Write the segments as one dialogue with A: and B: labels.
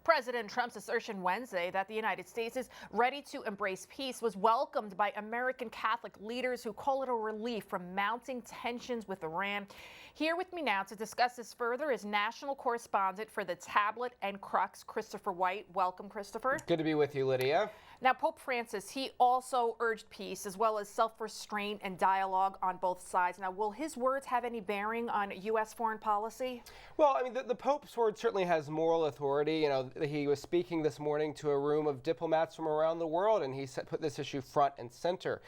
A: President Trump's assertion Wednesday that the United States is ready to embrace peace was welcomed by American Catholic leaders who call it a relief from mounting tensions with Iran. Here with me now to discuss this further is national correspondent for the Tablet and Crux, Christopher White. Welcome, Christopher.
B: Good to be with you, Lydia.
A: Now, Pope Francis, he also urged peace as well as self-restraint and dialogue on both sides. Now, will his words have any bearing on U.S. foreign policy?
B: Well, I mean, the Pope's word certainly has moral authority. You know, he was speaking this morning to a room of diplomats from around the world, and he put this issue front and center.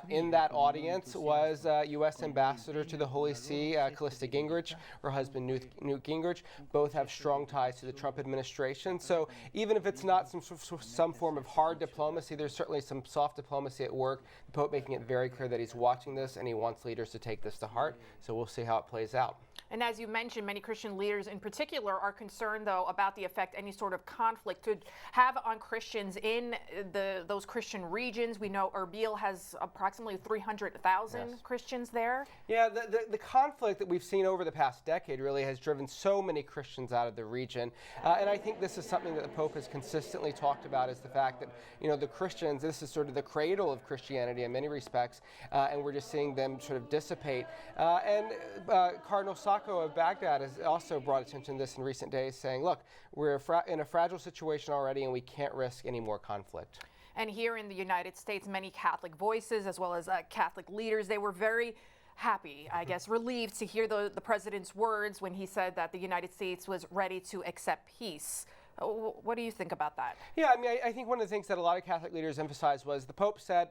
B: In that audience was U.S. Ambassador to the Holy See, Callista Gingrich, her husband Newt Gingrich. Both have strong ties to the Trump administration. So even if it's not some form of hard diplomacy, there's certainly some soft diplomacy at work. The Pope making it very clear that he's watching this and he wants leaders to take this to heart. So we'll see how it plays out.
A: And as you mentioned, many Christian leaders in particular are concerned, though, about the effect any sort of conflict could have on Christians in those Christian regions. We know Erbil has approximately 300,000 Christians there.
B: Yeah, the conflict that we've seen over the past decade really has driven so many Christians out of the region. And I think this is something that the Pope has consistently talked about, is the fact that, you know, the Christians, this is sort of the cradle of Christianity in many respects, and we're just seeing them sort of dissipate. Cardinal Sacco of Baghdad has also brought attention to this in recent days, saying, look, we're in a fragile situation already and we can't risk any more conflict.
A: And here in the United States, many Catholic voices as well as Catholic leaders, they were very happy, I guess, relieved to hear the president's words when he said that the United States was ready to accept peace. What do you think about that?
B: Yeah, I mean, I think one of the things that a lot of Catholic leaders emphasized was the Pope said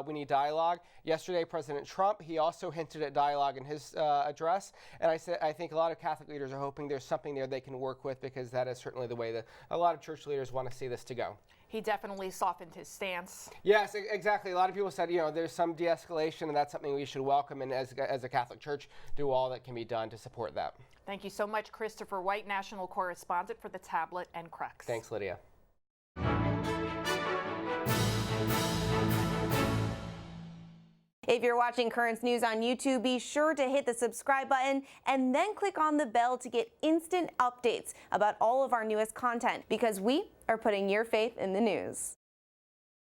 B: we need dialogue. Yesterday, President Trump, he also hinted at dialogue in his address. And I think a lot of Catholic leaders are hoping there's something there they can work with, because that is certainly the way that a lot of church leaders want to see this to go.
A: He definitely softened his stance.
B: Yes, exactly. A lot of people said, you know, there's some de-escalation, and that's something we should welcome, and as a Catholic Church, do all that can be done to support that.
A: Thank you so much, Christopher White, national correspondent for the Tablet and Crux.
B: Thanks, Lydia.
C: If you're watching Currents News on YouTube, be sure to hit the subscribe button and then click on the bell to get instant updates about all of our newest content, because we are putting your faith in the news.